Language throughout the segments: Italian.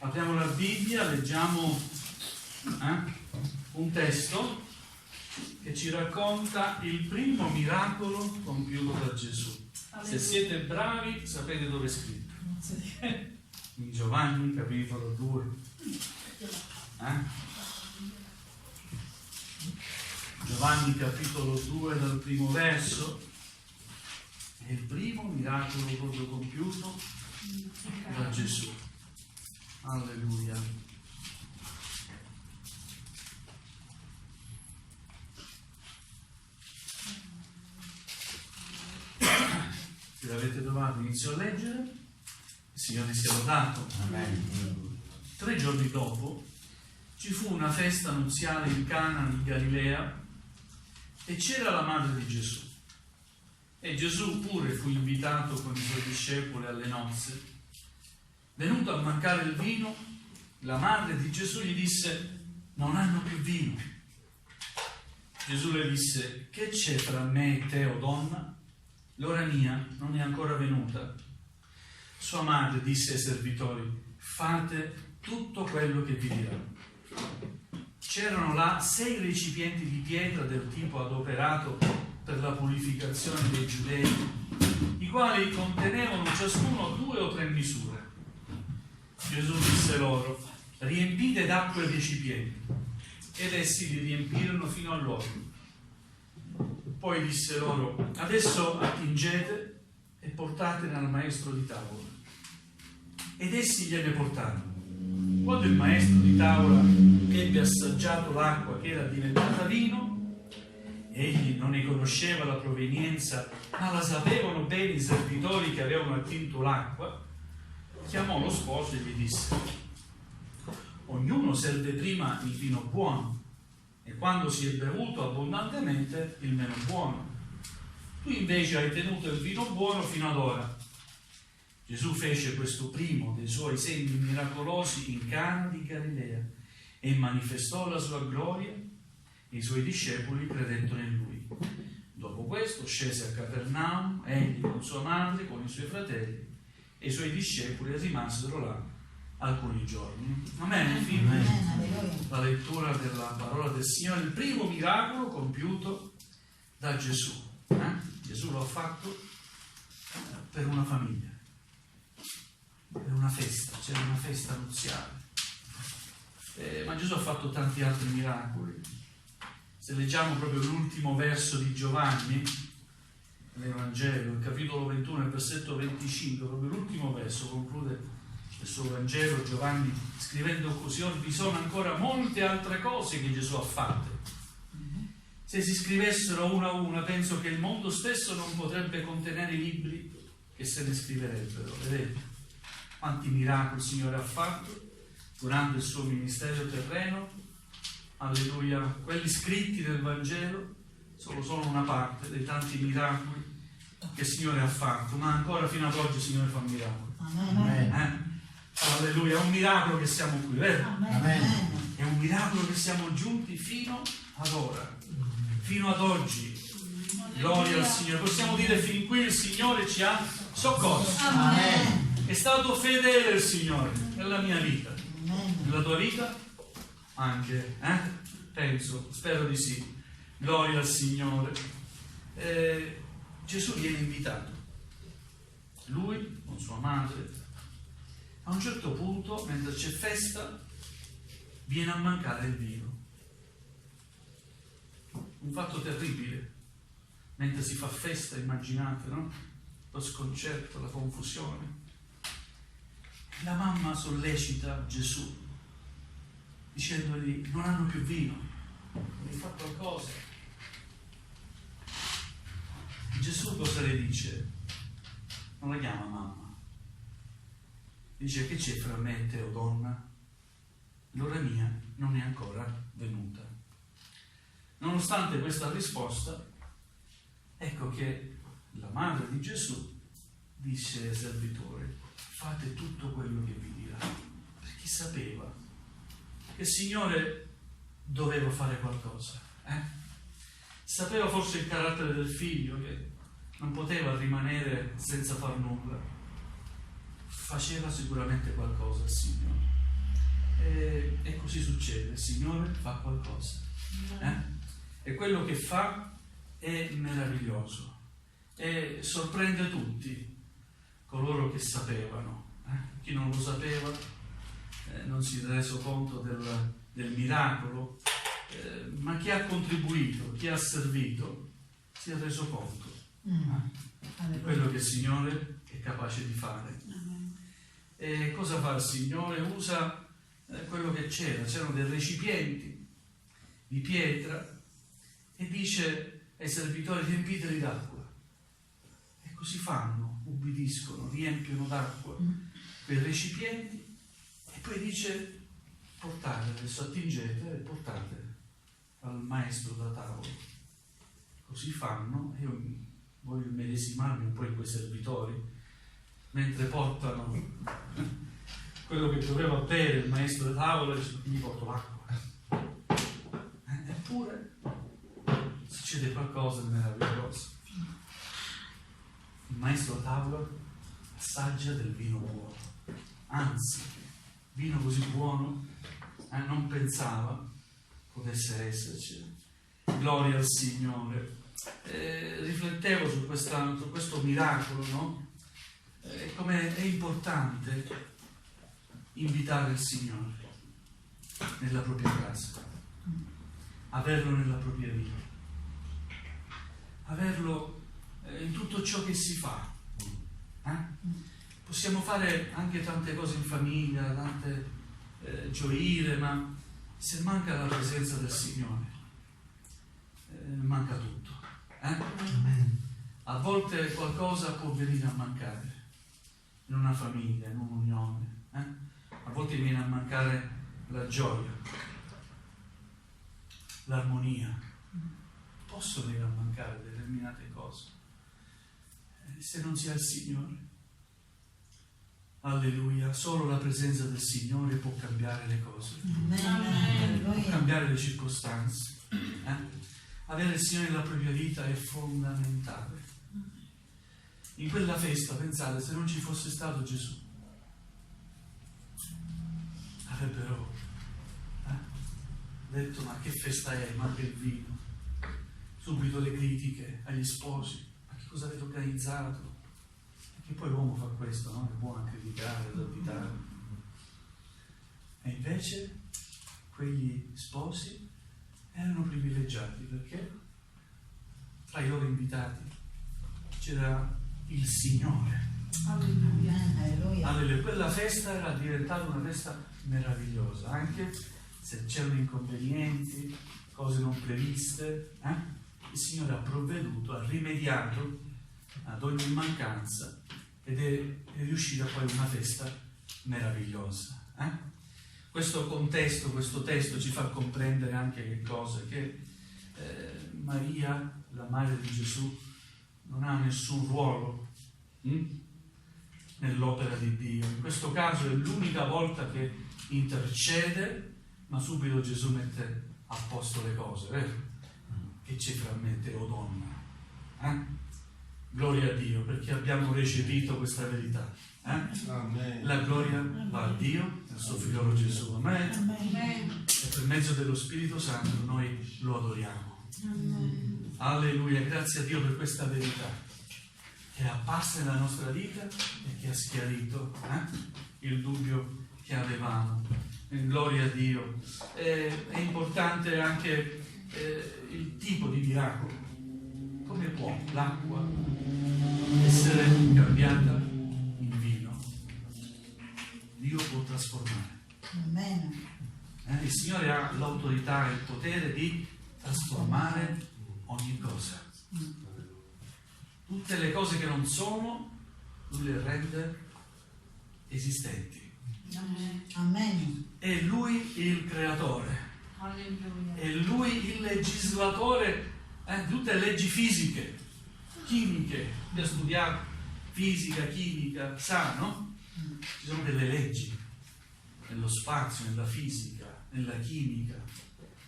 Apriamo la Bibbia, leggiamo un testo che ci racconta il primo miracolo compiuto da Gesù. Se siete bravi sapete dove è scritto. In Giovanni capitolo 2. Giovanni capitolo 2 dal primo verso. È il primo miracolo proprio compiuto da Gesù. Alleluia. Se l'avete trovato, inizio a leggere. Il Signore sia lodato. Amen. 3 giorni dopo ci fu una festa nuziale in Cana di Galilea e c'era la madre di Gesù. E Gesù pure fu invitato con i suoi discepoli alle nozze. Venuto a mancare il vino, la madre di Gesù gli disse: non hanno più vino. Gesù le disse: che c'è fra me e te, o donna? L'ora mia non è ancora venuta. Sua madre disse ai servitori: fate tutto quello che vi dirà. C'erano là 6 recipienti di pietra del tipo adoperato per la purificazione dei giudei, i quali contenevano ciascuno 2 o 3 misure. Gesù disse loro: riempite d'acqua i recipienti, ed essi li riempirono fino all'orlo. Poi disse loro: adesso attingete e portatene al maestro di tavola. Ed essi gliene portarono. Quando il maestro di tavola ebbe assaggiato l'acqua che era diventata vino, egli non ne conosceva la provenienza, ma la sapevano bene i servitori che avevano attinto l'acqua, chiamò lo sposo e gli disse: ognuno serve prima il vino buono, e quando si è bevuto abbondantemente il meno buono. Tu invece hai tenuto il vino buono fino ad ora. Gesù fece questo primo dei suoi segni miracolosi in Cana di Galilea e manifestò la sua gloria, e i suoi discepoli credettero in lui. Dopo questo scese a Capernaum, egli con sua madre, con i suoi fratelli, e i suoi discepoli rimasero là alcuni giorni. Amen. La lettura della parola del Signore, il primo miracolo compiuto da Gesù. Gesù lo ha fatto per una famiglia, per una festa, c'era una festa nuziale. Ma Gesù ha fatto tanti altri miracoli. Se leggiamo proprio l'ultimo verso di Giovanni, l'Evangelo, il capitolo 21, il versetto 25, proprio l'ultimo verso conclude il suo Vangelo Giovanni scrivendo così: or vi sono ancora molte altre cose che Gesù ha fatte. Se si scrivessero una a una, penso che il mondo stesso non potrebbe contenere i libri che se ne scriverebbero. Vedete quanti miracoli il Signore ha fatto durante il suo ministero terreno. Alleluia. Quelli scritti nel Vangelo sono solo una parte dei tanti miracoli che il Signore ha fatto, ma ancora fino ad oggi il Signore fa miracoli. Amen. Alleluia. È un miracolo che siamo qui, vero? Amen. È un miracolo che siamo giunti fino ad ora, fino ad oggi. Gloria al Signore. Possiamo dire: fin qui il Signore ci ha soccorso. Amen. È stato fedele il Signore nella mia vita, nella tua vita anche, penso, spero di sì. Gloria al Signore. Gesù viene invitato, lui con sua madre. A un certo punto, mentre c'è festa, viene a mancare il vino. Un fatto terribile. Mentre si fa festa, immaginate, no? Lo sconcerto, la confusione. La mamma sollecita Gesù dicendogli: non hanno più vino, devi fare qualcosa. Gesù cosa le dice? Non la chiama mamma, dice: che c'è fra me e te, o donna? L'ora mia non è ancora venuta. Nonostante questa risposta, ecco che la madre di Gesù disse ai servitori: fate tutto quello che vi dirà, perché sapeva che il Signore doveva fare qualcosa. Sapeva forse il carattere del figlio, che non poteva rimanere senza far nulla. Faceva sicuramente qualcosa il Signore. E così succede, il Signore fa qualcosa. E quello che fa è meraviglioso e sorprende tutti coloro che sapevano. Chi non lo sapeva non si è reso conto del miracolo, ma chi ha contribuito, chi ha servito, si è reso conto di quello che il Signore è capace di fare. E cosa fa il Signore? Usa quello che c'erano dei recipienti di pietra e dice ai servitori: riempiteli d'acqua. E così fanno, ubbidiscono, riempiono d'acqua quei recipienti e poi dice: portate, adesso attingete e portate al maestro da tavola. Così fanno. Io voglio medesimarmi un po' in quei servitori, mentre portano quello che doveva bere il maestro da tavola, dice: gli porto l'acqua. Eppure succede qualcosa di meraviglioso. Il maestro da tavola assaggia del vino buono, anzi, vino così buono non pensava potesse esserci. Gloria al Signore. Riflettevo su questo miracolo, no? Come è importante invitare il Signore nella propria casa, averlo nella propria vita, averlo in tutto ciò che si fa. Possiamo fare anche tante cose in famiglia, tante gioire, ma se manca la presenza del Signore, manca tutto. A volte qualcosa può venire a mancare in una famiglia, in un'unione. A volte viene a mancare la gioia, l'armonia. Possono venire a mancare determinate cose se non si ha il Signore. Alleluia, solo la presenza del Signore può cambiare le cose, può cambiare le circostanze. Avere il Signore nella propria vita è fondamentale. In quella festa, pensate, se non ci fosse stato Gesù, avrebbero detto: ma che festa è, manca il vino. Subito le critiche agli sposi: ma che cosa avete organizzato? Perché poi l'uomo fa questo, no? È buono a criticare, ad additare. E invece quegli sposi erano privilegiati, perché tra i loro invitati c'era il Signore. Alleluia. Quella festa era diventata una festa meravigliosa, anche se c'erano inconvenienti, cose non previste. Il Signore ha provveduto, ha rimediato ad ogni mancanza ed è riuscita poi una festa meravigliosa. Questo contesto, questo testo ci fa comprendere anche che cosa? Che Maria, la madre di Gesù, non ha nessun ruolo nell'opera di Dio. In questo caso è l'unica volta che intercede, ma subito Gesù mette a posto le cose, vero? Che ci frammette, o donna. Gloria a Dio, perché abbiamo recepito questa verità. La gloria va a Dio e al suo figliolo Gesù. Amen. E per mezzo dello Spirito Santo noi lo adoriamo. Alleluia, grazie a Dio per questa verità che è apparsa nella nostra vita e che ha schiarito il dubbio che avevamo. Gloria a Dio. È importante anche il tipo di miracolo. Come può l'acqua essere cambiata in vino? Dio può trasformare. Il Signore ha l'autorità e il potere di trasformare ogni cosa. Tutte le cose che non sono, Lui le rende esistenti. Amen. È Lui il creatore. È Lui il legislatore di tutte le leggi fisiche, chimiche. Chi ha studiato fisica, chimica, sa, no? Ci sono delle leggi nello spazio, nella fisica, nella chimica.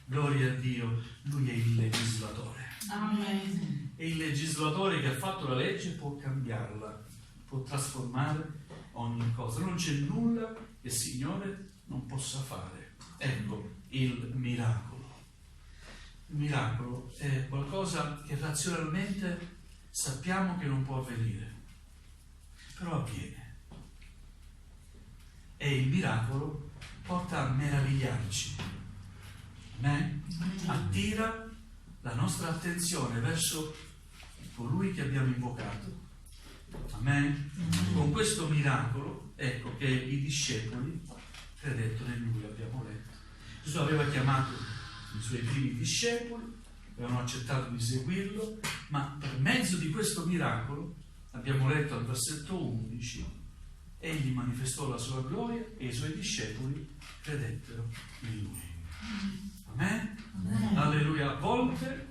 Gloria a Dio, Lui è il legislatore. Amen. E il legislatore che ha fatto la legge può cambiarla, può trasformare ogni cosa. Non c'è nulla che il Signore non possa fare. Ecco il miracolo. Il miracolo è qualcosa che razionalmente sappiamo che non può avvenire, però avviene. E il miracolo porta a meravigliarci. Amen? Attira la nostra attenzione verso colui che abbiamo invocato. Amen? Con questo miracolo, ecco che i discepoli credettero in lui, abbiamo letto. Gesù aveva chiamato i suoi primi discepoli, avevano accettato di seguirlo, ma per mezzo di questo miracolo, abbiamo letto al versetto 11, egli manifestò la sua gloria e i suoi discepoli credettero in lui. Amen? Amen. Alleluia. A volte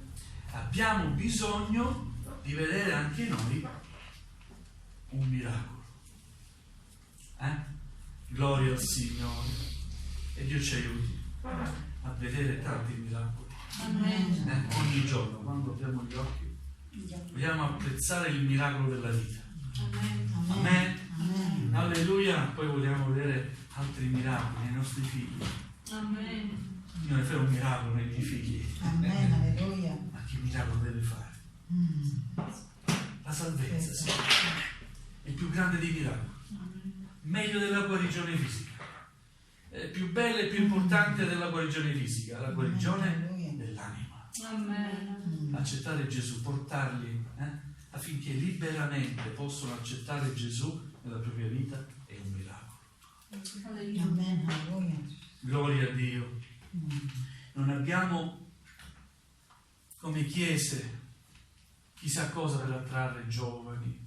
abbiamo bisogno di vedere anche noi un miracolo. Gloria al Signore. E Dio ci aiuti a vedere tanti miracoli. Amen. Ogni giorno, quando apriamo gli occhi, vogliamo apprezzare il miracolo della vita. Amen. Amen. Alleluia. Poi vogliamo vedere altri miracoli nei nostri figli. Amen. Signore, fai un miracolo nei miei figli. Amen. Alleluia. Ma che miracolo deve fare? La salvezza, sì. Il più grande dei miracoli. Meglio della guarigione fisica. Più bella e più importante della guarigione fisica, la guarigione dell'anima. Amen. Accettare Gesù, portarli affinché liberamente possano accettare Gesù nella propria vita è un miracolo. Alleluia. Amen. Alleluia. Gloria a Dio. Non abbiamo come chiese chissà cosa per attrarre giovani.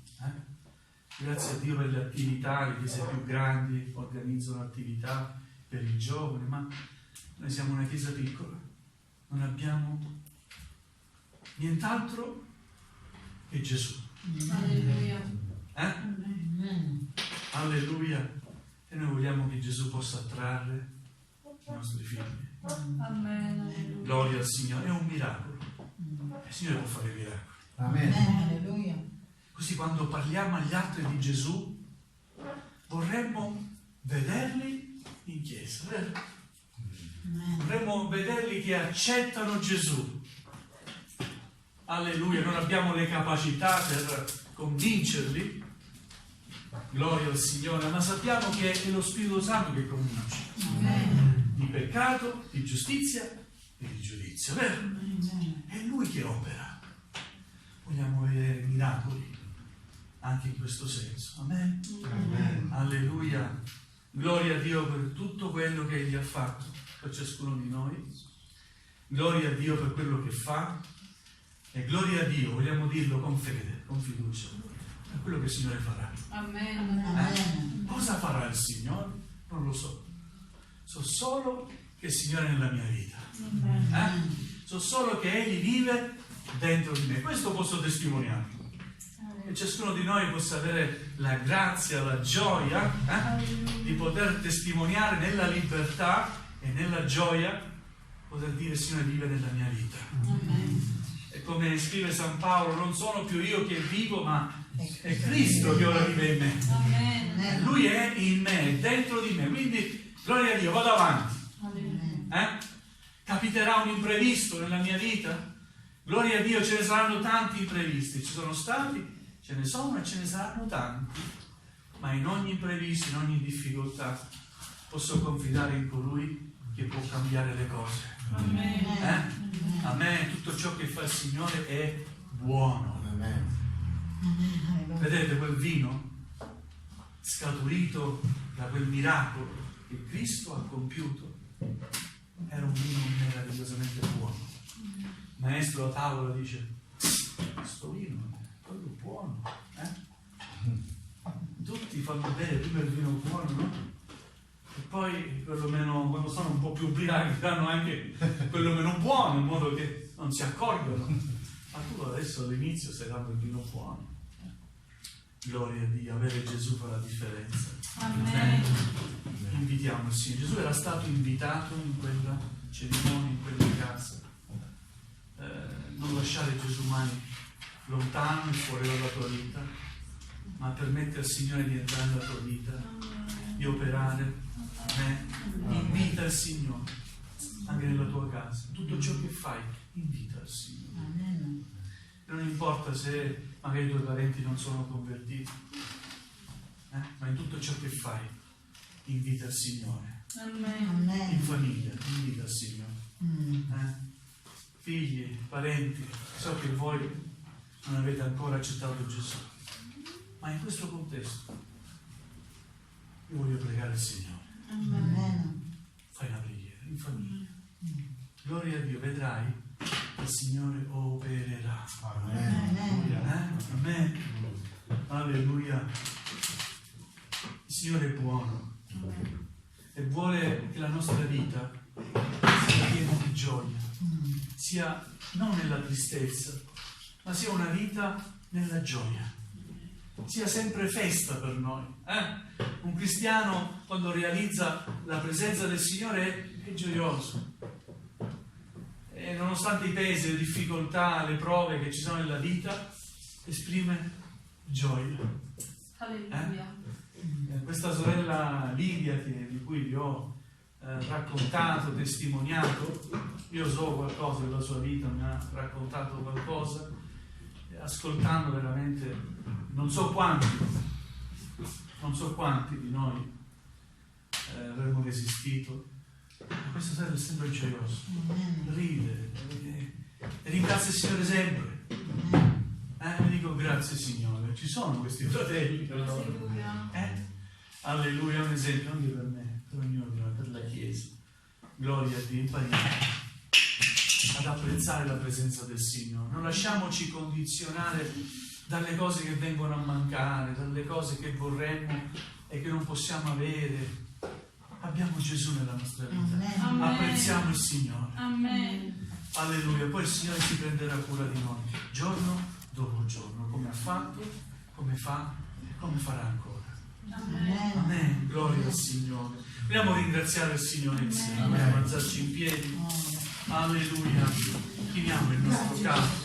Grazie a Dio per le attività, le chiese più grandi organizzano attività per i giovani, ma noi siamo una chiesa piccola, non abbiamo nient'altro che Gesù. Alleluia. Amen. Alleluia. E noi vogliamo che Gesù possa attrarre i nostri figli. Amen. Alleluia. Gloria al Signore, è un miracolo. Il Signore può fare miracoli. Amen. Alleluia. Così quando parliamo agli altri di Gesù, vorremmo vederli in chiesa, vero? Amen. Vorremmo vederli che accettano Gesù. Alleluia, non abbiamo le capacità per convincerli. Gloria al Signore, ma sappiamo che è lo Spirito Santo che convince. Amen. Di peccato, di giustizia e di giudizio, vero? Amen. È Lui che opera. Vogliamo vedere miracoli anche in questo senso. Amen. Amen. Alleluia. Gloria a Dio per tutto quello che Egli ha fatto per ciascuno di noi. Gloria a Dio per quello che fa. E gloria a Dio, vogliamo dirlo con fede, con fiducia, per quello che il Signore farà. Amen. Amen. Cosa farà il Signore? Non lo so. So solo che il Signore è nella mia vita. So solo che Egli vive dentro di me. Questo posso testimoniare. E ciascuno di noi possa avere la grazia, la gioia di poter testimoniare nella libertà e nella gioia, poter dire: Signore vive nella mia vita. E come scrive San Paolo, non sono più io che vivo, ma è Cristo che ora vive in me. Amen. Lui è in me, è dentro di me. Quindi, gloria a Dio, vado avanti. Capiterà un imprevisto nella mia vita? Gloria a Dio, ce ne saranno tanti imprevisti. Ci sono stati, ce ne sono e ce ne saranno tanti. Ma in ogni imprevisto, in ogni difficoltà, posso confidare in colui che può cambiare le cose. Amen. A me tutto ciò che fa il Signore è buono. Amen. Vedete quel vino scaturito da quel miracolo che Cristo ha compiuto? Era un vino meravigliosamente buono. Il maestro a tavola dice: questo vino è quello buono. Tutti fanno bere prima il vino buono, no? E poi quello meno, quando sono un po' più ubriachi, danno anche quello meno buono, in modo che non si accorgano. Ma tu adesso all'inizio stai dando il vino buono. Gloria a Dio, avere Gesù fa la differenza. Amen. Invitiamo il Signore. Gesù era stato invitato in quella cerimonia, in quella casa. Non lasciare Gesù mai lontano e fuori dalla tua vita, ma permettere al Signore di entrare nella tua vita, di operare. Amen. il Signore anche nella tua casa. Tutto ciò che fai, invita il Signore. Amen. Non importa se magari i tuoi parenti non sono convertiti, ma in tutto ciò che fai, invita il Signore. Amen. In Amen. famiglia, invita il Signore. Figli, parenti, so che voi non avete ancora accettato Gesù, ma in questo contesto io voglio pregare il Signore. Amen. Fai una preghiera in famiglia. Gloria a Dio, vedrai che il Signore opererà. Amen. Amen. Alleluia. Il Signore è buono e vuole che la nostra vita sia piena di gioia, sia non nella tristezza, ma sia una vita nella gioia, sia sempre festa per noi. Un cristiano, quando realizza la presenza del Signore, è gioioso, e nonostante i pesi, le difficoltà, le prove che ci sono nella vita, esprime gioia. Alleluia. Questa sorella Lidia, di cui vi ho raccontato, testimoniato, io so qualcosa della sua vita, mi ha raccontato qualcosa, ascoltando veramente, non so quanti di noi avremmo resistito. Questa sorella è sempre gioiosa, ride e ringrazia il Signore sempre. Mi dico grazie Signore, ci sono questi fratelli per loro. Alleluia. Alleluia, è un esempio anche per me, per ognuno di noi, per la Chiesa. Gloria a Dio, impariamo ad apprezzare la presenza del Signore. Non lasciamoci condizionare dalle cose che vengono a mancare, dalle cose che vorremmo e che non possiamo avere. Abbiamo Gesù nella nostra vita. Amen. Apprezziamo il Signore. Amen. Alleluia, poi il Signore si prenderà cura di noi, giorno dopo giorno, come ha fatto, come fa e come farà ancora. Amen. Amen, gloria al Signore. Vogliamo ringraziare il Signore insieme, vogliamo alzarci in piedi. Alleluia, chiniamo il nostro capo.